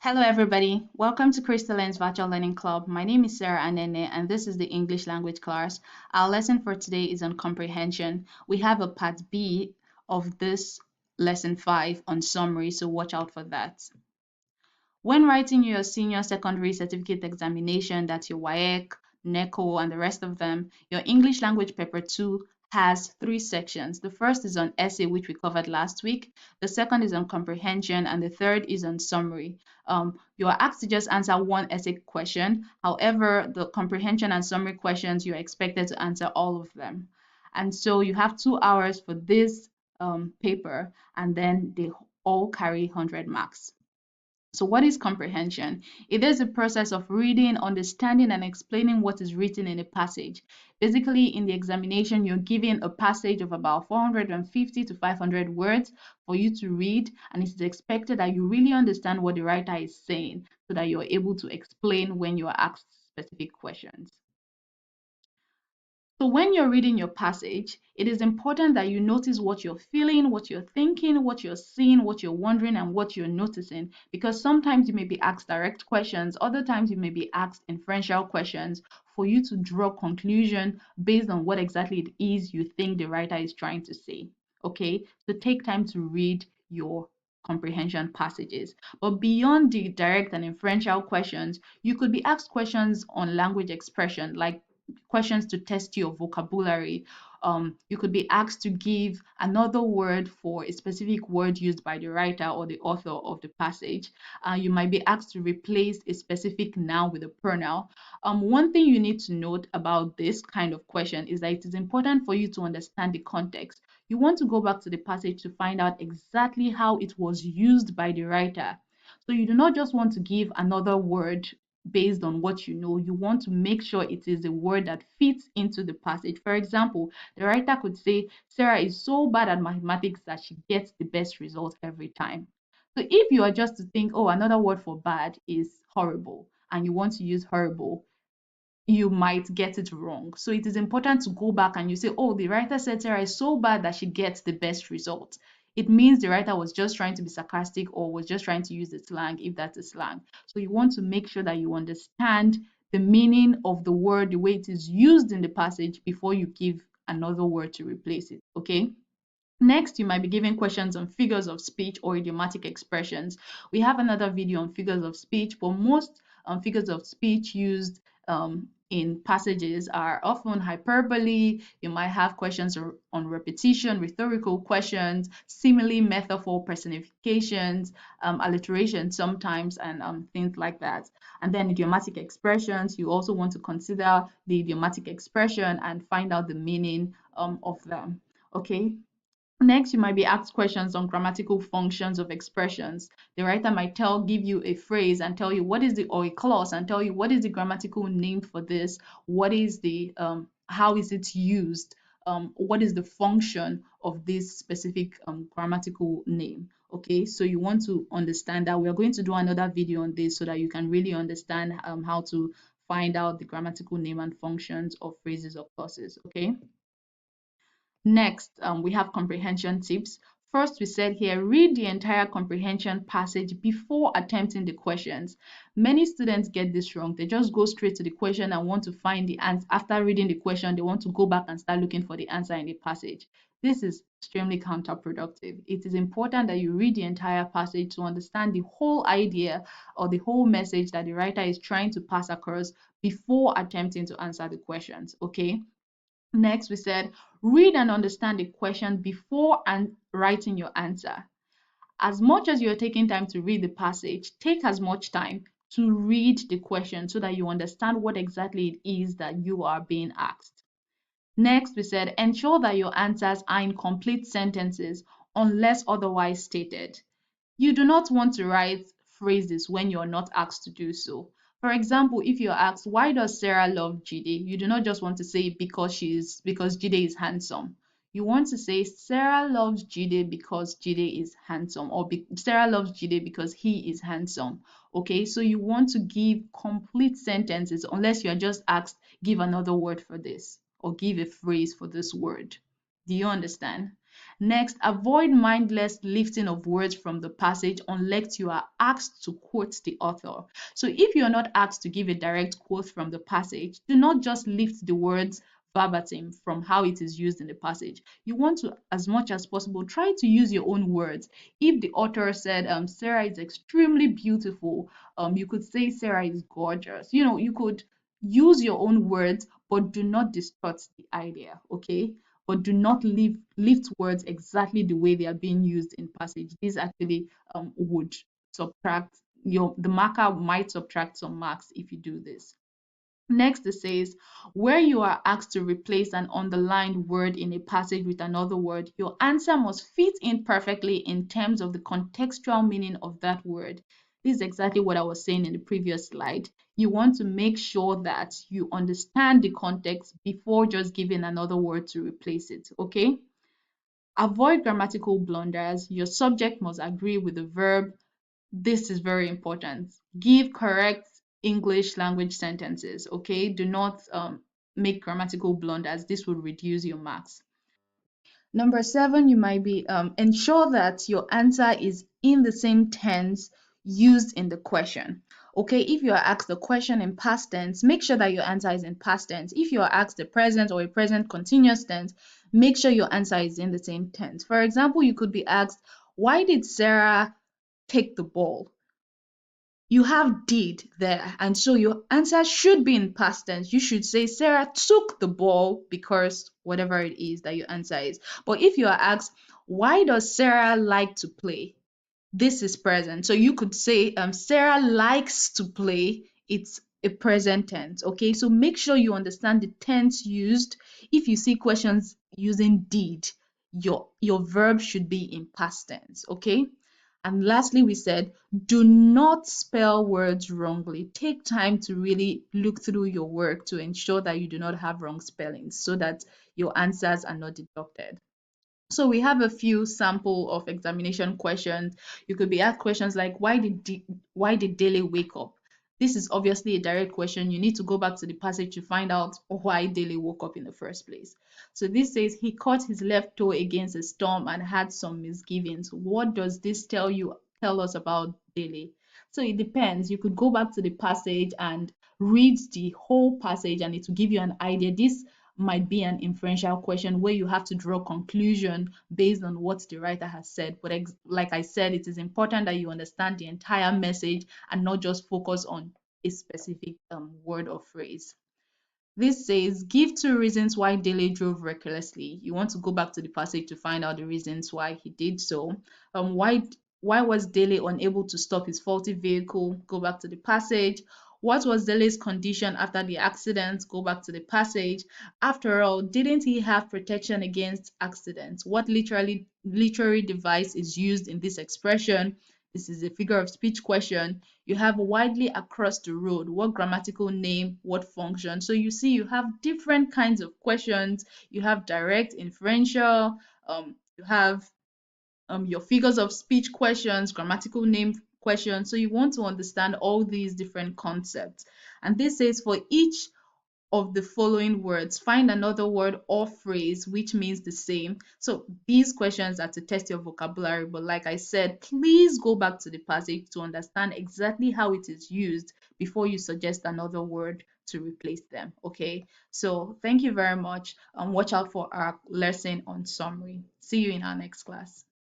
Hello, everybody. Welcome to Crystalline's Virtual Learning Club. My name is Sarah Anene, and this is the English language class. Our lesson for today is on comprehension. We have a part B of this lesson 5 on summary, so watch out for that. When writing your senior secondary certificate examination, that's your WAEC, NECO, and the rest of them, your English language paper 2 has 3 sections. The first is on essay, which we covered last week. The second is on comprehension, and the third is on summary. You are asked to just answer one essay question. However, the comprehension and summary questions, you're expected to answer all of them. And so you have 2 hours for this paper, and then they all carry 100 marks. So what is comprehension? It is a process of reading, understanding, and explaining what is written in a passage. Basically, in the examination, you're given a passage of about 450 to 500 words for you to read, and it is expected that you really understand what the writer is saying so that you're able to explain when you are asked specific questions. So when you're reading your passage, it is important that you notice what you're feeling, what you're thinking, what you're seeing, what you're wondering, and what you're noticing. Because sometimes you may be asked direct questions, other times you may be asked inferential questions for you to draw conclusion based on what exactly it is you think the writer is trying to say. Okay, so take time to read your comprehension passages. But beyond the direct and inferential questions, you could be asked questions on language expression, like questions to test your vocabulary. You could be asked to give another word for a specific word used by the writer or the author of the passage. You might be asked to replace a specific noun with a pronoun. One thing you need to note about this kind of question is that it is important for you to understand the context. You want to go back to the passage to find out exactly how it was used by the writer. So you do not just want to give another word based on what you know. You want to make sure it is a word that fits into the passage. For example, the writer could say, Sarah is so bad at mathematics that she gets the best result every time. So if you are just to think, oh, another word for bad is horrible, and you want to use horrible, you might get it wrong. So it is important to go back and you say, oh, the writer said Sarah is so bad that she gets the best result. It means the writer was just trying to be sarcastic or was just trying to use the slang, if that's a slang. So you want to make sure that you understand the meaning of the word, the way it is used in the passage before you give another word to replace it. Okay. Next, you might be given questions on figures of speech or idiomatic expressions. We have another video on figures of speech, but most figures of speech used in passages are often hyperbole. You might have questions on repetition, rhetorical questions, simile, metaphor, personifications, alliteration sometimes, and things like that. And then idiomatic expressions, you also want to consider the idiomatic expression and find out the meaning of them. Okay. Next, you might be asked questions on grammatical functions of expressions. The writer might give you a phrase and tell you what is the, or a clause and tell you what is the grammatical name for this, what is the, how is it used, what is the function of this specific grammatical name. Okay, so you want to understand that. We are going to do another video on this so that you can really understand how to find out the grammatical name and functions of phrases or clauses. Okay. Next, we have comprehension tips. First, we said here, read the entire comprehension passage before attempting the questions. Many students get this wrong. They just go straight to the question and want to find the answer. After reading the question, they want to go back and start looking for the answer in the passage. This is extremely counterproductive. It is important that you read the entire passage to understand the whole idea or the whole message that the writer is trying to pass across before attempting to answer the questions, okay? Next, we said read and understand the question before and writing your answer. As much as you're taking time to read the passage, take as much time to read the question so that you understand what exactly it is that you are being asked. Next, we said ensure that your answers are in complete sentences unless otherwise stated. You do not want to write phrases when you're not asked to do so. For example, if you're asked, why does Sarah love Jide? You do not just want to say because Jide is handsome. You want to say Sarah loves Jide because Jide is handsome, or Sarah loves Jide because he is handsome. Okay, so you want to give complete sentences unless you're just asked, give another word for this or give a phrase for this word. Do you understand? Next, avoid mindless lifting of words from the passage unless you are asked to quote the author. So if you are not asked to give a direct quote from the passage, do not just lift the words verbatim from how it is used in the passage. You want to, as much as possible, try to use your own words. If the author said, Sarah is extremely beautiful, you could say Sarah is gorgeous. You could use your own words, but do not distort the idea, okay? But do not lift words exactly the way they are being used in passage. This actually would subtract the marker might subtract some marks if you do this. Next, it says, where you are asked to replace an underlined word in a passage with another word, your answer must fit in perfectly in terms of the contextual meaning of that word. This is exactly what I was saying in the previous slide. You want to make sure that you understand the context before just giving another word to replace it, okay? Avoid grammatical blunders. Your subject must agree with the verb. This is very important. Give correct English language sentences, okay? Do not make grammatical blunders. This will reduce your marks. Number seven, you might be ensure that your answer is in the same tense used in the question. Okay, if you are asked the question in past tense, make sure that your answer is in past tense. If you are asked the present or a present continuous tense, make sure your answer is in the same tense. For example, you could be asked, why did Sarah take the ball? You have did there, and so your answer should be in past tense. You should say Sarah took the ball because whatever it is that your answer is. But if you are asked, why does Sarah like to play? This is present. So you could say Sarah likes to play. It's a present tense. Okay, so make sure you understand the tense used. If you see questions using did, your verb should be in past tense. Okay. And lastly, we said, do not spell words wrongly. Take time to really look through your work to ensure that you do not have wrong spellings so that your answers are not deducted. So we have a few sample of examination questions. You could be asked questions like, why did Dele wake up? This is obviously a direct question. You need to go back to the passage to find out why Dele woke up in the first place. So this says he caught his left toe against a storm and had some misgivings. What does this tell us about Dele? So it depends. You could go back to the passage and read the whole passage and it will give you an idea. This might be an inferential question where you have to draw conclusion based on what the writer has said. But like I said, it is important that you understand the entire message and not just focus on a specific word or phrase. This says, give two reasons why Dele drove recklessly. You want to go back to the passage to find out the reasons why he did so. Why was Dele unable to stop his faulty vehicle? Go back to the passage. What was Dele's condition after the accident? Go back to the passage. After all, didn't he have protection against accidents? What literary device is used in this expression? This is a figure of speech question. You have widely across the road. What grammatical name? What function? So you see, you have different kinds of questions. You have direct, inferential. You have your figures of speech questions, grammatical name questions. So you want to understand all these different concepts. And this says for each of the following words, find another word or phrase which means the same. So these questions are to test your vocabulary, but like I said, please go back to the passage to understand exactly how it is used before you suggest another word to replace them. Okay, so thank you very much and watch out for our lesson on summary. See you in our next class.